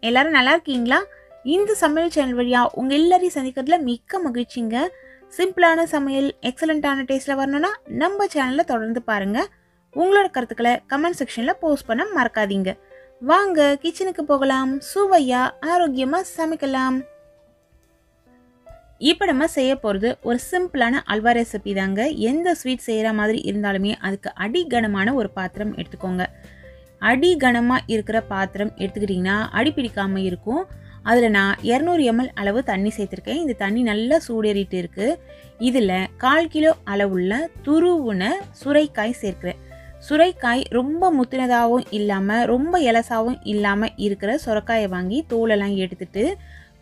எல்லாரும் நல்லா இருக்கீங்களா? இந்த சமையல் சேனல் வழியா உங்க எல்லாரையும் சந்திக்கிறதுல மிக்க மகிழ்ச்சிங்க. சிம்பிளான சமையல் எக்ஸலண்டான டேஸ்ட்ல வரணும்னா நம்ம சேனலை தொடர்ந்து பாருங்க. உங்களோட கருத்துக்களை கமெண்ட் செக்ஷன்ல போஸ்ட் பண்ண மறக்காதீங்க. வாங்க கிச்சனுக்கு போகலாம். சுவையா ஆரோக்கியமா சமைக்கலாம். இப்போ நம்ம செய்ய போகிறது ஒரு சிம்பிளான அல்வா ரெசிபி தாங்க. எந்த ஸ்வீட் செய்கிற மாதிரி இருந்தாலுமே அதுக்கு அடிகனமான ஒரு பாத்திரம் எடுத்துக்கோங்க. அடிகனமாக இருக்கிற பாத்திரம் எடுத்துக்கிட்டிங்கன்னா அடி பிடிக்காமல் இருக்கும். அதில் நான் 200 ml அளவு தண்ணி சேர்த்துருக்கேன். இந்த தண்ணி நல்லா சூடேறிட்டு இருக்குது. இதில் 1/4 கிலோ அளவுள்ள துருவுன சுரைக்காய் சேர்க்கிறேன். சுரைக்காய் ரொம்ப முத்தினதாகவும் இல்லாமல் ரொம்ப இலசாகவும் இல்லாமல் இருக்கிற சுரைக்காயை வாங்கி தோலெல்லாம் எடுத்துட்டு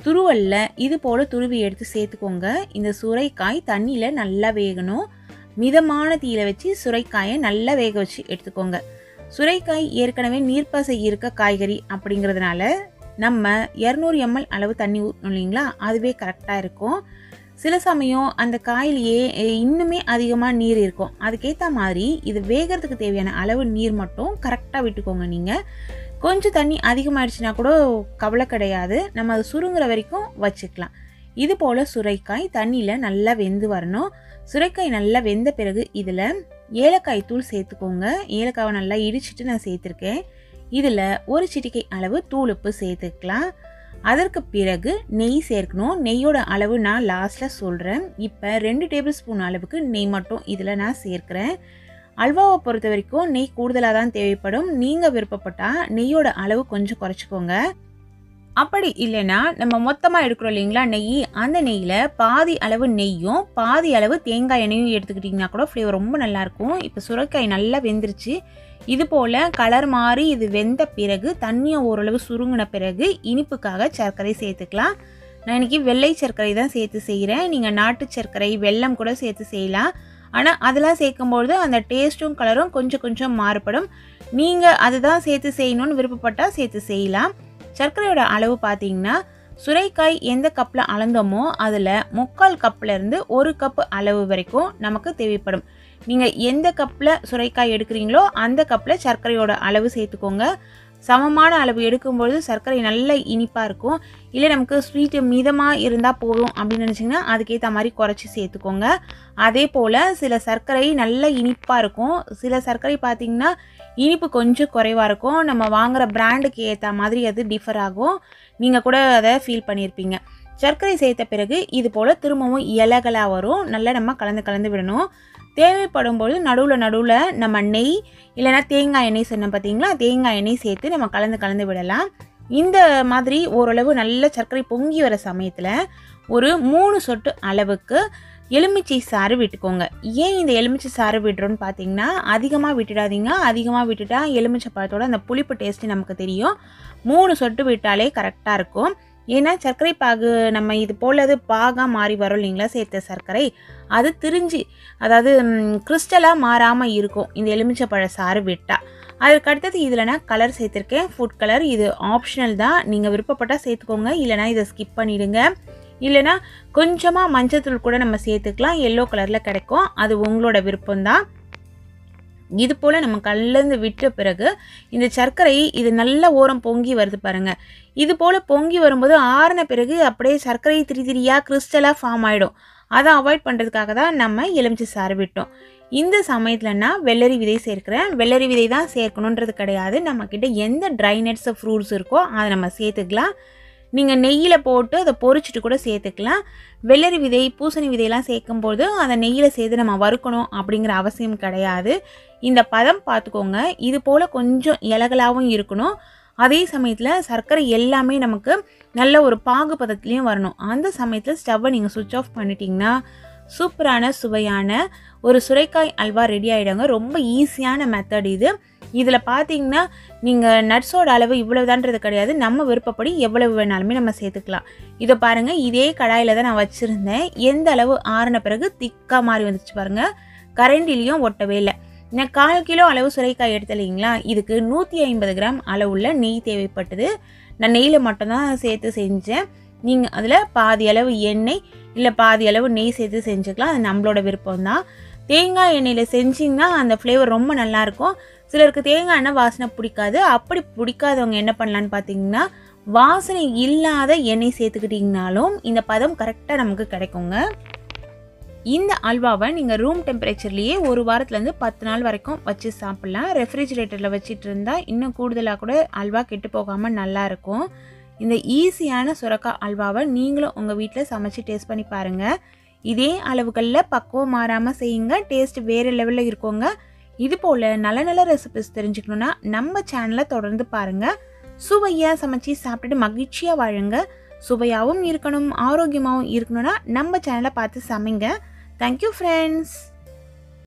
துருவல்ல இது போல் துருவி எடுத்து சேர்த்துக்கோங்க. இந்த சுரைக்காய் தண்ணியில் நல்லா வேகணும். மிதமான தீயில வச்சு சுரைக்காயை நல்லா வேக வச்சு எடுத்துக்கோங்க. சுரைக்காய் ஏற்கனவே நீர்ப்பசை இருக்க காய்கறி அப்படிங்கிறதுனால நம்ம 200 ml அளவு தண்ணி ஊற்றணும் இல்லைங்களா, அதுவே கரெக்டாக இருக்கும். சில சமயம் அந்த காயிலேயே இன்னுமே அதிகமாக நீர் இருக்கும். அதுக்கேற்ற மாதிரி இது வேகிறதுக்கு தேவையான அளவு நீர் மட்டும் கரெக்டாக விட்டுக்கோங்க. நீங்கள் கொஞ்சம் தண்ணி அதிகமாகிடுச்சுன்னா கூட கவலை கிடையாது, நம்ம அது சுருங்குற வரைக்கும் வச்சுக்கலாம். இது போல் சுரைக்காய் தண்ணியில் நல்லா வெந்து வரணும். சுரைக்காய் நல்லா வெந்த பிறகு இதில் ஏலக்காய் தூள் சேர்த்துக்கோங்க. ஏலக்காவை நல்லா இடிச்சிட்டு நான் சேர்த்துருக்கேன். இதில் ஒரு சிட்டிகை அளவு தூளுப்பு சேர்த்துக்கலாம். அதற்கு பிறகு நெய் சேர்க்கணும். நெய்யோட அளவு நான் லாஸ்ட்டில் சொல்கிறேன். இப்போ 2 டேபிள் ஸ்பூன் அளவுக்கு நெய் மட்டும் இதில் நான் சேர்க்குறேன். அல்வாவை பொறுத்த வரைக்கும் நெய் கூடுதலாக தான் தேவைப்படும். நீங்கள் விருப்பப்பட்டால் நெய்யோட அளவு கொஞ்சம் குறைச்சிக்கோங்க. அப்படி இல்லைன்னா நம்ம மொத்தமாக எடுக்கிறோம் இல்லைங்களா நெய், அந்த நெய்யில் பாதி அளவு நெய்யும் பாதி அளவு தேங்காய் எண்ணெயும் எடுத்துக்கிட்டிங்கன்னா கூட ஃப்ளேவர் ரொம்ப நல்லாயிருக்கும். இப்போ சுரைக்காய் நல்லா வெந்துருச்சு. இது போல் கலர் மாறி இது வெந்த பிறகு தண்ணியை ஓரளவு சுருங்கின பிறகு இனிப்புக்காக சர்க்கரை சேர்த்துக்கலாம். நான் இன்றைக்கி வெள்ளை சர்க்கரை தான் சேர்த்து செய்கிறேன். நீங்கள் நாட்டு சர்க்கரை வெல்லம் கூட சேர்த்து செய்யலாம். ஆனால் அதெல்லாம் சேர்க்கும்பொழுது அந்த டேஸ்ட்டும் கலரும் கொஞ்சம் மாறுபடும். நீங்கள் அதுதான் சேர்த்து செய்யணும்னு விருப்பப்பட்டால் சேர்த்து செய்யலாம். சர்க்கரையோட அளவு பார்த்தீங்கன்னா சுரைக்காய் எந்த கப்பில் அளந்தோமோ அதில் 3/4 கப்லேருந்து 1 கப் அளவு வரைக்கும் நமக்கு தேவைப்படும். நீங்கள் எந்த கப்பில் சுரைக்காய் எடுக்கிறீங்களோ அந்த கப்பில் சர்க்கரையோட அளவு சேர்த்துக்கோங்க. சமமான அளவு எடுக்கும்பொழுது சர்க்கரை நல்ல இனிப்பாக இருக்கும். இல்லை நமக்கு ஸ்வீட்டு மிதமாக இருந்தால் போதும் அப்படின்னு நினச்சிங்கன்னா அதுக்கேற்ற மாதிரி குறைச்சி சேர்த்துக்கோங்க. அதே போல் சில சர்க்கரை நல்ல இனிப்பாக இருக்கும். சில சர்க்கரை பார்த்திங்கன்னா இனிப்பு கொஞ்சம் குறைவாக இருக்கும். நம்ம வாங்குகிற பிராண்டுக்கு ஏற்ற மாதிரி அது டிஃபர் ஆகும். நீங்கள் கூட அதை ஃபீல் பண்ணியிருப்பீங்க. சர்க்கரை சேர்த்த பிறகு இது போல் திரும்பவும் இலகலாக வரும். நல்லா நம்ம கலந்து விடணும். தேவைப்படும் போது நடுவில் நம்ம நெய் இல்லைனா தேங்காய் எண்ணெய் சொன்ன பார்த்தீங்களா, தேங்காய் எண்ணெய் சேர்த்து நம்ம கலந்து விடலாம். இந்த மாதிரி ஓரளவு நல்ல சர்க்கரை பொங்கி வர சமயத்தில் ஒரு 3 சொட்டு அளவுக்கு எலுமிச்சை சாறு விட்டுக்கோங்க. ஏன் இந்த எலுமிச்சை சாறு விடுறோன்னு பார்த்தீங்கன்னா அதிகமாக விட்டுடாதீங்க. அதிகமாக விட்டுட்டா எலுமிச்சை பழத்தோட அந்த புளிப்பு டேஸ்ட்டு நமக்கு தெரியும். 3 சொட்டு விட்டாலே கரெக்டாக இருக்கும். ஏன்னா சர்க்கரை பாகு நம்ம இது போல் அது பாகாக மாறி வரும் இல்லைங்களா சேர்த்த சர்க்கரை, அது திரிஞ்சு அதாவது கிறிஸ்டலாக மாறாமல் இருக்கும் இந்த எலுமிச்சை பழ சாறு விட்டால். அதுக்கு அடுத்தது இதில் நான் கலர் சேர்த்துருக்கேன். ஃபுட் கலர் இது ஆப்ஷனல் தான். நீங்கள் விருப்பப்பட்டால் சேர்த்துக்கோங்க, இல்லைனா இதை ஸ்கிப் பண்ணிவிடுங்க. இல்லைனா கொஞ்சமாக மஞ்சத்தூள் கூட நம்ம சேர்த்துக்கலாம். எல்லோ கலரில் கிடைக்கும், அது உங்களோட விருப்பம்தான். இது போல் நம்ம கலந்து விட்ட பிறகு இந்த சர்க்கரை இது நல்ல ஓரம் பொங்கி வருது பாருங்கள். இது போல் பொங்கி வரும்போது ஆறின பிறகு அப்படியே சர்க்கரை திரியாக கிறிஸ்டலாக ஃபார்ம் ஆகிடும். அதை அவாய்ட் பண்ணுறதுக்காக தான் நம்ம எலுமிச்சை சாறு விட்டோம். இந்த சமயத்தில் நான் வெள்ளரி விதை சேர்க்கிறேன். வெள்ளரி விதை தான் சேர்க்கணுன்றது கிடையாது. நம்மக்கிட்ட எந்த ட்ரை நட்ஸ் ஃப்ரூட்ஸ் இருக்கோ அதை நம்ம சேர்த்துக்கலாம். நீங்கள் நெய்யில் போட்டு அதை பொரிச்சிட்டு கூட சேர்த்துக்கலாம். வெள்ளரி விதை பூசணி விதையெல்லாம் சேர்க்கும்போது அதை நெய்யில் சேர்த்து நம்ம வறுக்கணும் அப்படிங்கிற அவசியம் கிடையாது. இந்த பதம் பார்த்துக்கோங்க. இது போல் கொஞ்சம் இலகலாகவும் இருக்கணும். அதே சமயத்தில் சர்க்கரை எல்லாமே நமக்கு நல்ல ஒரு பாகு பதத்துலேயும் வரணும். அந்த சமயத்தில் ஸ்டவ்வை நீங்கள் சுவிட்ச் ஆஃப் பண்ணிட்டீங்கன்னா சூப்பரான சுவையான ஒரு சுரைக்காய் அல்வா ரெடி ஆகிடுங்க. ரொம்ப ஈஸியான மெத்தட் இது. இதில் பார்த்தீங்கன்னா நீங்கள் நட்ஸோட அளவு இவ்வளவுதான்றது கிடையாது. நம்ம விருப்பப்படி எவ்வளவு வேணாலுமே நம்ம சேர்த்துக்கலாம். இதை பாருங்கள், இதே கடாயில் தான் நான் வச்சுருந்தேன். எந்த அளவு ஆறின பிறகு திக்காக மாறி வந்துச்சு பாருங்கள். கரண்டிலையும் ஒட்டவே இல்லை. நான் 1/4 கிலோ அளவு சுரைக்காய் எடுத்தலைங்களா, இதுக்கு 150 கிராம் அளவுள்ள நெய் தேவைப்பட்டது. நான் நெய்யில் மட்டும்தான் சேர்த்து செஞ்சேன். நீங்கள் அதில் பாதி அளவு எண்ணெய் இல்லை பாதி அளவு நெய் சேர்த்து செஞ்சுக்கலாம். அது நம்மளோட விருப்பம்தான். தேங்காய் எண்ணெயில் செஞ்சிங்கன்னா அந்த ஃப்ளேவர் ரொம்ப நல்லாயிருக்கும். சிலருக்கு தேங்காய் எண்ணெய் வாசனை பிடிக்காது. அப்படி பிடிக்காதவங்க என்ன பண்ணலான்னு பார்த்தீங்கன்னா வாசனை இல்லாத எண்ணெய் சேர்த்துக்கிட்டிங்கனாலும் இந்த பதம் கரெக்டாக நமக்கு கிடைக்குங்க. இந்த அல்வாவை நீங்கள் ரூம் டெம்பரேச்சர்லேயே ஒரு வாரத்துலேருந்து 10 நாள் வரைக்கும் வச்சு சாப்பிட்லாம். ரெஃப்ரிஜிரேட்டரில் வச்சுட்டு இருந்தால் இன்னும் கூடுதலாக கூட அல்வா கெட்டு போகாமல் நல்லாயிருக்கும். இந்த ஈஸியான சுரக்காய் அல்வாவை நீங்களும் உங்கள் வீட்டில் சமைச்சு டேஸ்ட் பண்ணி பாருங்கள். இதே அளவுகளில் பக்குவம் மாறாமல் செய்யுங்க. டேஸ்ட் வேறு லெவலில் இருக்குங்க. இது போல் நல்ல நல்ல ரெசிபிஸ் தெரிஞ்சுக்கணுன்னா நம்ம சேனலை தொடர்ந்து பாருங்கள். சுவையாக சமைச்சு சாப்பிட்டுட்டு மகிழ்ச்சியாக வாழுங்க. சுவையாகவும் இருக்கணும், ஆரோக்கியமாகவும் இருக்கணும்னா நம்ம சேனலை பார்த்து சமைங்க. Thank you friends.